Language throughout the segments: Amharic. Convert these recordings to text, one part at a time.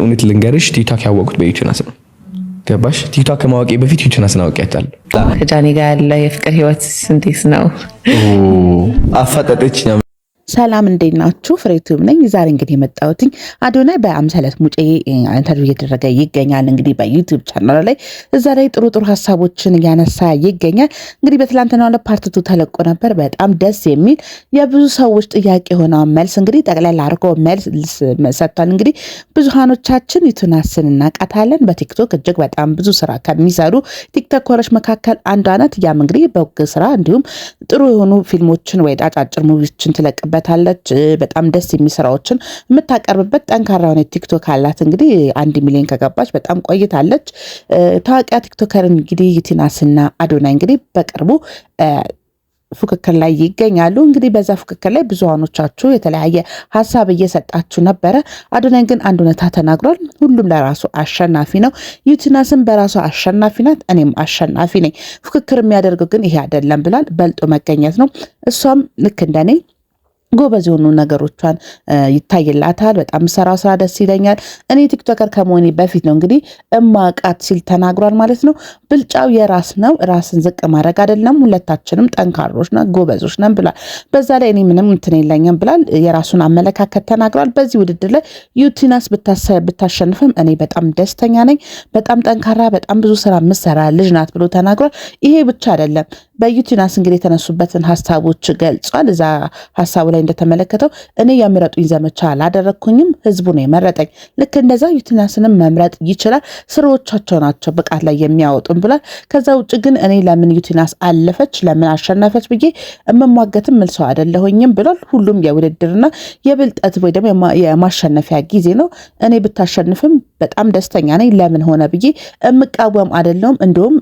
እውነት ልንገርሽ ቲክቶክ ያወቅኩት በዩቲዩብ ነው። ገባሽ? ቲክቶክ ከማወቄ በፊት ዩቲዩብ አውቄያታለሁ። ከጃኒ ጋር ያለ የፍቅር ህይወት እንዴት ነው? አፋጠጠች። ሰላም እንዴት ናችሁ? ፍሬቱም ነኝ። ዛሬ እንግዲህ የመጣሁት አዶናይ በአምሳለት ሙጬ ኢንተርቪው እየተደረገ ይገኛል። እንግዲህ በዩቲዩብ ቻናል ላይ እዛ ላይ ጥሩ ጥሩ ሀሳቦችን እያነሳ ይገኛል። እንግዲህ በትላንትናው ዕለት ፓርት 2 ተለቆ ነበር። በጣም ደስ የሚል የብዙ ሰዎች ጥያቄ የሆነ መልስ እንግዲህ ጠቅላላ አድርጎ መልስ ሰጥቷል። እንግዲህ ብዙሃኖቻችን ዩቲናስን እናውቃታለን። በቲክቶክ እጅግ በጣም ብዙ ስራ ከሚሰሩ ቲክቶከሮች መካከል አንዷ ናት። ያም እንግዲህ በውግ ስራ እንዲሁም ጥሩ የሆኑ ፊልሞችን ወይ አጫጭር ሙቪዎችን ትለቅበታለች። በጣም ደስ የሚሰራዎችን የምታቀርብበት ጠንካራ የሆነ ቲክቶክ አላት። እንግዲህ 1 ሚሊዮን ከገባች በጣም ቆይታለች። ታዋቂያ ቲክቶከር እንግዲህ ዩቲናስና አዶናይ እንግዲህ በቅርቡ ፉክክር ላይ ይገኛሉ። እንግዲህ በዛ ፉክክር ላይ ብዙሃኖቻችሁ የተለያየ ሀሳብ እየሰጣችሁ ነበረ። አዶናይ ግን አንድ እውነታ ተናግሯል። ሁሉም ለራሱ አሸናፊ ነው። ዩቲናስም በራሱ አሸናፊ ናት፣ እኔም አሸናፊ ነኝ። ፉክክር የሚያደርገው ግን ይሄ አይደለም ብሏል። በልጦ መገኘት ነው። እሷም ልክ እንደኔ ጎበዝ የሆኑ ነገሮቿን ይታይላታል። በጣም ሰራው ስራ ደስ ይለኛል። እኔ ቲክቶከር ከመሆኔ በፊት ነው እንግዲህ እማቃት ሲል ተናግሯል ማለት ነው። ብልጫው የራስ ነው፣ ራስን ዝቅ ማድረግ አይደለም። ሁለታችንም ጠንካሮች ነን፣ ጎበዞች ነን ብሏል። በዛ ላይ እኔ ምንም እንትን የለኝም ብሏል። የራሱን አመለካከት ተናግሯል። በዚህ ውድድር ላይ ዩቲናስ ብታሸንፍም እኔ በጣም ደስተኛ ነኝ። በጣም ጠንካራ፣ በጣም ብዙ ስራ ምሰራ ልጅ ናት ብሎ ተናግሯል። ይሄ ብቻ አይደለም። በዩቲናስ እንግዲህ የተነሱበትን ሀሳቦች ገልጿል። እዛ ሀሳቡ ላይ እንደተመለከተው እኔ የምረጡኝ ዘመቻ አላደረግኩኝም፣ ህዝቡ ነው የመረጠኝ። ልክ እንደዛ ዩቲናስንም መምረጥ ይችላል። ስራዎቻቸው ናቸው ብቃት ላይ የሚያወጡን ብሏል። ከዛ ውጭ ግን እኔ ለምን ዩቲናስ አለፈች ለምን አሸነፈች ብዬ የምሟገትም ምልሰው አይደለሁኝም ብሏል። ሁሉም የውድድርና የብልጠት ወይ ደግሞ የማሸነፊያ ጊዜ ነው። እኔ ብታሸንፍም በጣም ደስተኛ ነኝ። ለምን ሆነ ብዬ የምቃወም አይደለሁም። እንዲሁም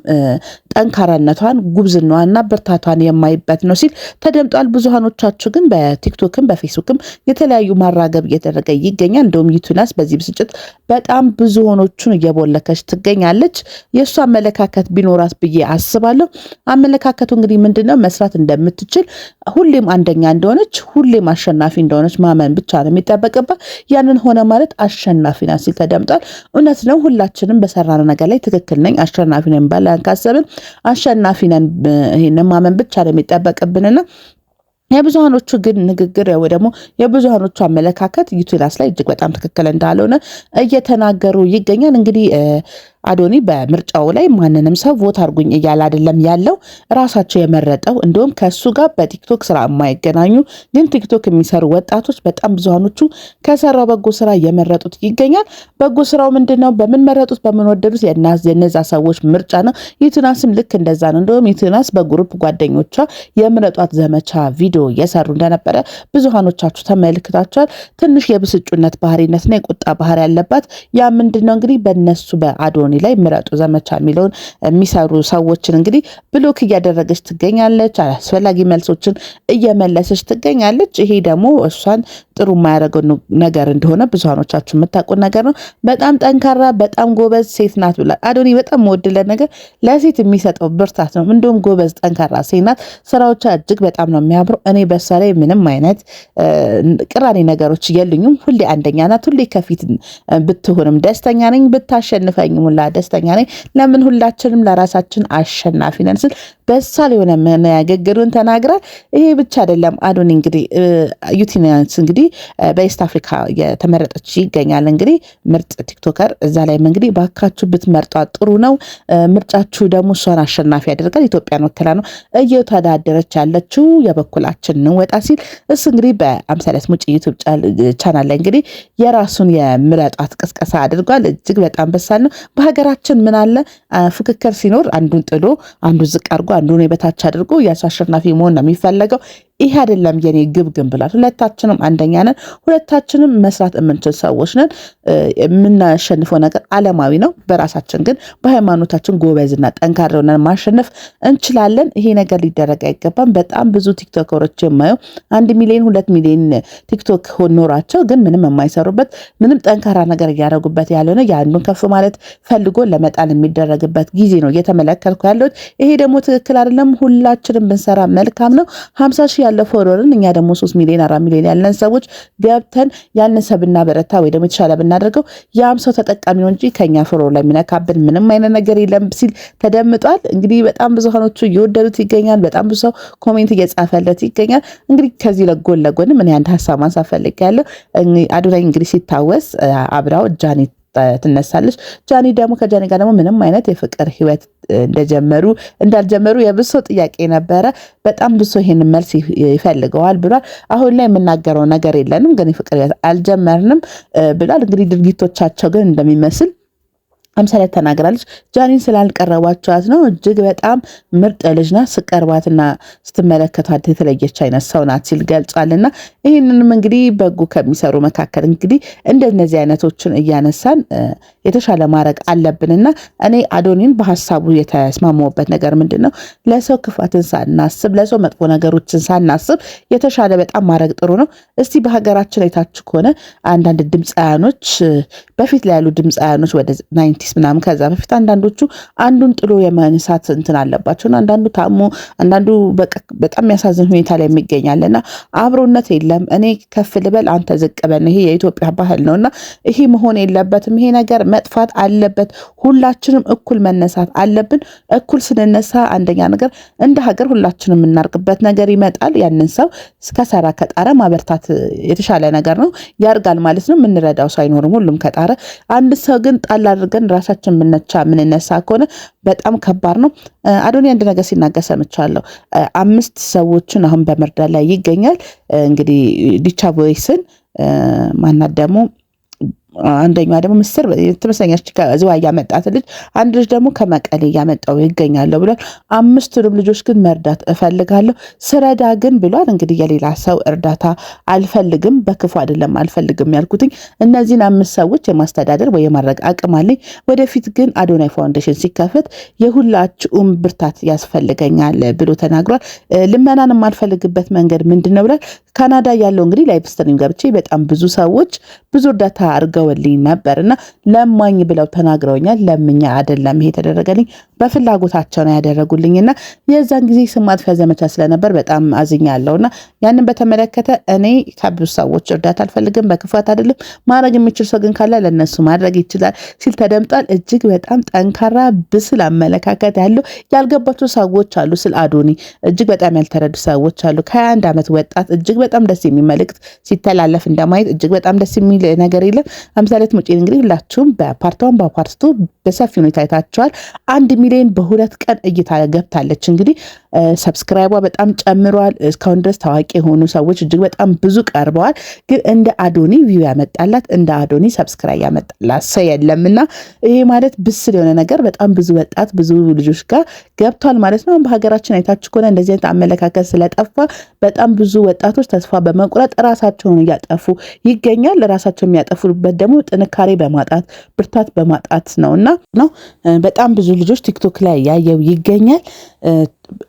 ጠንካራነቷን ጉብዝናዋንና ብርታቷን የማይበት ነው ሲል ተደምጧል። ብዙሃኖቻችሁ ግን በቲክቶክም በፌስቡክም የተለያዩ ማራገብ እየተደረገ ይገኛል። እንደውም ዩቲናስ በዚህ ብስጭት በጣም ብዙሃኖቹን እየቦለከች ትገኛለች። የእሱ አመለካከት ቢኖራት ብዬ አስባለሁ። አመለካከቱ እንግዲህ ምንድነው? መስራት እንደምትችል ሁሌም አንደኛ እንደሆነች ሁሌም አሸናፊ እንደሆነች ማመን ብቻ ነው የሚጠበቅባት። ያንን ሆነ ማለት አሸናፊ ናት ሲል ተደምጧል። እውነት ነው። ሁላችንም በሰራነው ነገር ላይ ትክክል ነኝ አሸናፊ ነኝ ባለን ካሰብን አሸናፊ ነን። ይሄንን ማመን ብቻ ነው የሚጠበቅብንና የብዙሃኖቹ ግን ንግግር ወይ ደግሞ የብዙሃኖቹ አመለካከት ዩቲናስ ላይ እጅግ በጣም ትክክል እንዳልሆነ እየተናገሩ ይገኛል። እንግዲህ አዶኒ በምርጫው ላይ ማንንም ሰው ቮት አድርጉኝ እያለ አይደለም ያለው፣ ራሳቸው የመረጠው እንዲሁም ከሱ ጋር በቲክቶክ ስራ የማይገናኙ ግን ቲክቶክ የሚሰሩ ወጣቶች በጣም ብዙሃኖቹ ከሰራው በጎ ስራ የመረጡት ይገኛል። በጎ ስራው ምንድነው? በምን መረጡት? በምን ወደዱት? የነዛ ሰዎች ምርጫ ነው። ዩቲናስም ልክ እንደዛ ነው። እንደውም ዩቲናስ በግሩፕ ጓደኞቿ የምረጧት ዘመቻ ቪዲዮ እየሰሩ እንደነበረ ብዙሃኖቻችሁ ተመልክታችኋል። ትንሽ የብስጩነት ባህሪነትና የቁጣ ባህሪ ያለባት ያ ምንድነው እንግዲህ በነሱ በአዶኒ ላይ ምረጡ ዘመቻ የሚለውን የሚሰሩ ሰዎችን እንግዲህ ብሎክ እያደረገች ትገኛለች። አስፈላጊ መልሶችን እየመለሰች ትገኛለች። ይሄ ደግሞ እሷን ጥሩ የማያደርገው ነገር እንደሆነ ብዙሃኖቻችሁ የምታውቁት ነገር ነው። በጣም ጠንካራ በጣም ጎበዝ ሴት ናት ብሏል። አዶኒ በጣም መወድለት ነገር ለሴት የሚሰጠው ብርታት ነው። እንዲሁም ጎበዝ ጠንካራ ሴት ናት። ስራዎቿ እጅግ በጣም ነው የሚያምረው። እኔ በሷ ላይ ምንም አይነት ቅራኔ ነገሮች የሉኝም። ሁሌ አንደኛ ናት። ሁሌ ከፊት ብትሆንም ደስተኛ ነኝ። ብታሸንፈኝ ሙላ ደስተኛ ነኝ። ለምን ሁላችንም ለራሳችን አሸናፊ ነን ስል በሳል የሆነ መነጋገሩን ተናግራል። ይሄ ብቻ አይደለም። አዶኒ እንግዲህ ዩቲናስ እንግዲህ በኢስት አፍሪካ የተመረጠች ይገኛል። እንግዲህ ምርጥ ቲክቶከር እዛ ላይ እንግዲህ ባካችሁ ብትመርጧ ጥሩ ነው። ምርጫችሁ ደግሞ እሷን አሸናፊ ያደርጋል። ኢትዮጵያን ወክላ ነው እየተዳደረች ያለችው። የበኩላችን እንወጣ ሲል እሱ እንግዲህ በአምሳለት ሙጬ ዩቲዩብ ቻናል ላይ እንግዲህ የራሱን የምረጧት ቅስቀሳ አድርጓል። እጅግ በጣም በሳል ነው። በሀገራችን ምን አለ ፍክክር ሲኖር አንዱን ጥሎ አንዱን ዝቅ አድርጎ አንዱን የበታች አድርጎ የሱ አሸናፊ መሆን ነው የሚፈለገው። ይሄ አይደለም የኔ ግብ ግን ብሏል። ሁለታችንም አንደኛ ነን። ሁለታችንም መስራት የምንችል ሰዎች ነን። የምናሸንፈው ነገር ዓለማዊ ነው። በራሳችን ግን በሃይማኖታችን ጎበዝና ጠንካራ ሆነን ማሸነፍ እንችላለን። ይሄ ነገር ሊደረግ አይገባም። በጣም ብዙ ቲክቶከሮች የማየው 1 ሚሊዮን 2 ሚሊዮን ቲክቶክ ኖራቸው ግን ምንም የማይሰሩበት ምንም ጠንካራ ነገር እያደረጉበት ያልሆነ የአንዱን ከፍ ማለት ፈልጎ ለመጣል የሚደረግበት ጊዜ ነው እየተመለከትኩ ያለሁት። ይሄ ደግሞ ትክክል አይደለም። ሁላችንም ብንሰራ መልካም ነው። 50 ሺህ ያለ ፎሎወርን እኛ ደግሞ 3 ሚሊዮን 4 ሚሊዮን ያለን ሰዎች ገብተን ያንን ሰብና በረታ ወይ ደግሞ የተሻለ ብና የምናደርገው ያም ሰው ተጠቃሚ ነው እንጂ ከኛ ፍሮ ላይ የሚነካብን ምንም አይነት ነገር የለም ሲል ተደምጧል። እንግዲህ በጣም ብዙሃኖቹ እየወደዱት ይገኛል። በጣም ብዙ ሰው ኮሜንት እየጻፈለት ይገኛል። እንግዲህ ከዚህ ለጎን ለጎን ምን አንድ ሀሳብ ማንሳት ፈልጌያለሁ። አዶናይ እንግዲህ ሲታወስ አብራው ጃኒ ትነሳለች። ጃኒ ደግሞ ከጃኒ ጋር ደግሞ ምንም አይነት የፍቅር ህይወት እንዳልጀመሩ የብሶ ጥያቄ ነበረ። በጣም ብሶ ይሄን መልስ ይፈልገዋል ብሏል። አሁን ላይ የምናገረው ነገር የለንም ግን የፍቅር ህይወት አልጀመርንም ብሏል። እንግዲህ ድርጊቶቻቸው ግን እንደሚመስል አምሳሌ ተናግራለች። ጃኒን ስላልቀረባቸዋት ነው። እጅግ በጣም ምርጥ ልጅ ናት። ስቀርባትና ስትመለከቷት የተለየች አይነት ሰው ናት ሲል ገልጿልና ይህንንም እንግዲህ በጎ ከሚሰሩ መካከል እንግዲህ እንደነዚህ አይነቶችን እያነሳን የተሻለ ማድረግ አለብንና እኔ አዶኒን በሐሳቡ የተስማማውበት ነገር ምንድነው ለሰው ክፋትን ሳናስብ ለሰው መጥፎ ነገሮችን ሳናስብ የተሻለ በጣም ማድረግ ጥሩ ነው። እስቲ በሀገራችን አይታችሁ ከሆነ አንዳንድ ድምጻያኖች በፊት ላይ ያሉ ድምጻያኖች ወደ 90 ምናምን ከዛ በፊት አንዳንዶቹ አንዱን ጥሎ የማንሳት እንትን አለባቸውና አንዳንዱ ታሞ አንዳንዱ በጣም ያሳዝን ሁኔታ ላይ የሚገኛልና አብሮነት የለም። እኔ ከፍ ልበል አንተ ዝቅ በል ይሄ የኢትዮጵያ ባህል ነውና ይሄ መሆን የለበትም። ይሄ ነገር መጥፋት አለበት። ሁላችንም እኩል መነሳት አለብን። እኩል ስንነሳ አንደኛ ነገር እንደ ሀገር ሁላችንም የምናርቅበት ነገር ይመጣል። ያንን ሰው ከሰራ ከጣረ ማበርታት የተሻለ ነገር ነው ያርጋል ማለት ነው። የምንረዳው ሰው አይኖርም ሁሉም ከጣረ። አንድ ሰው ግን ጣል አድርገን ራሳችን ምንነሳ ከሆነ በጣም ከባድ ነው። አዶኒ አንድ ነገር ሲናገር ሰምቻለሁ። 5 ሰዎችን አሁን በመርዳት ላይ ይገኛል። እንግዲህ ዲቻ ቮይስን ማናት ደግሞ አንደኛዋ ደግሞ ምስር ትመስለኛለች ከዝዋ ያመጣት ልጅ አንድ ልጅ ደግሞ ከመቀሌ ያመጣው ይገኛል ብሏል። 5ቱንም ልጆች ግን መርዳት እፈልጋለሁ ስረዳ ግን ብሏል። እንግዲህ የሌላ ሰው እርዳታ አልፈልግም በክፉ አይደለም አልፈልግም ያልኩትኝ እነዚህን 5 ሰዎች የማስተዳደር ወይ የማድረግ አቅም አለኝ። ወደፊት ግን አዶናይ ፋውንዴሽን ሲከፈት የሁላችሁም ብርታት ያስፈልገኛል ብሎ ተናግሯል። ልመናን የማልፈልግበት መንገድ ምንድነው ብሏል። ካናዳ ያለው እንግዲህ ላይቭ ስትሪም ገብቼ በጣም ብዙ ሰዎች ብዙ እርዳታ አድርገውልኝ ነበርና ለማኝ ብለው ተናግረውኛል። ለምኛ አይደለም ይሄ ተደረገልኝ በፍላጎታቸው ነው ያደረጉልኝና የዛን ጊዜ ስም ማጥፊያ ዘመቻ ስለነበር በጣም አዝኛለሁና ያንን በተመለከተ እኔ ከብዙ ሰዎች እርዳታ አልፈልግም በክፋት አይደለም ማድረግ የሚችል ሰው ግን ካለ ለነሱ ማድረግ ይችላል ሲል ተደምጧል። እጅግ በጣም ጠንካራ ብስል አመለካከት ያለው ያልገባቸው ሰዎች አሉ። ስለ አዶኒ እጅግ በጣም ያልተረዱ ሰዎች አሉ። ከ21 ዓመት ወጣት እጅግ በጣም ደስ የሚል መልእክት ሲተላለፍ እንደማየት እጅግ በጣም ደስ የሚል ነገር የለም። አምሳሌት ሙጬን እንግዲህ ሁላችሁም በፓርቷን በፓርቱ በሰፊ ሁኔታ አይታችኋል። 1 ሚሊዮን በ2 ቀን እይታ ገብታለች። እንግዲህ ሰብስክራይቧ በጣም ጨምሯል። እስካሁን ድረስ ታዋቂ የሆኑ ሰዎች እጅግ በጣም ብዙ ቀርበዋል። ግን እንደ አዶኒ ቪው ያመጣላት እንደ አዶኒ ሰብስክራይብ ያመጣላት ሰው የለምና ይሄ ማለት ብስል የሆነ ነገር በጣም ብዙ ወጣት ብዙ ልጆች ጋር ገብቷል ማለት ነው። በሀገራችን አይታችሁ ከሆነ እንደዚህ አይነት አመለካከት ስለጠፋ በጣም ብዙ ወጣቶች ተስፋ በመቁረጥ ራሳቸውን እያጠፉ ይገኛል። ራሳቸውን የሚያጠፉበት ደግሞ ጥንካሬ በማጣት ብርታት በማጣት ነውና በጣም ብዙ ልጆች ቲክቶክ ላይ ያየው ይገኛል።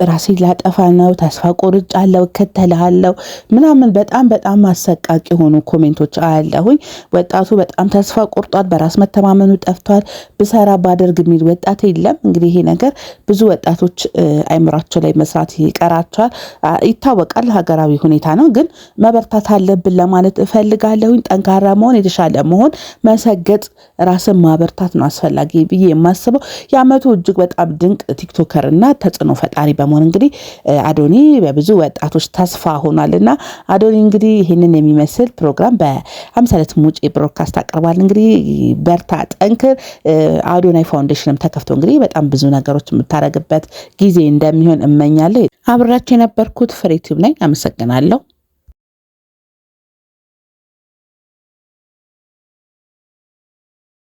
ራሴ ላጠፋ ነው ተስፋ ቆርጫለሁ እከተልሃለሁ ምናምን በጣም በጣም አሰቃቂ ሆኑ ኮሜንቶች አያለሁኝ። ወጣቱ በጣም ተስፋ ቆርጧል። በራስ መተማመኑ ጠፍቷል። ብሰራ ባደርግ የሚል ወጣት የለም። እንግዲህ ይሄ ነገር ብዙ ወጣቶች አይምራቸው ላይ መስራት ይቀራቸዋል ይታወቃል። ሀገራዊ ሁኔታ ነው ግን መበርታት አለብን ለማለት እፈልጋለሁኝ። ጠንካራ መሆን የተሻለ መሆን መሰገጥ ራስን ማበርታት ነው አስፈላጊ ብዬ የማስበው። የዓመቱ እጅግ በጣም ድንቅ ቲክቶከር እና ተጽዕኖ ፈጣሪ በመሆን እንግዲህ አዶኒ በብዙ ወጣቶች ተስፋ ሆኗልና አዶኒ እንግዲህ ይህንን የሚመስል ፕሮግራም በአምሳለት ሙጬ ብሮድካስት አቀርባል። እንግዲህ በርታ ጠንክር። አዶናይ ፋውንዴሽንም ተከፍቶ እንግዲህ በጣም ብዙ ነገሮች የምታረግበት ጊዜ እንደሚሆን እመኛለሁ። አብራችሁ የነበርኩት ፍሬ ቲዩብ ነኝ። አመሰግናለሁ።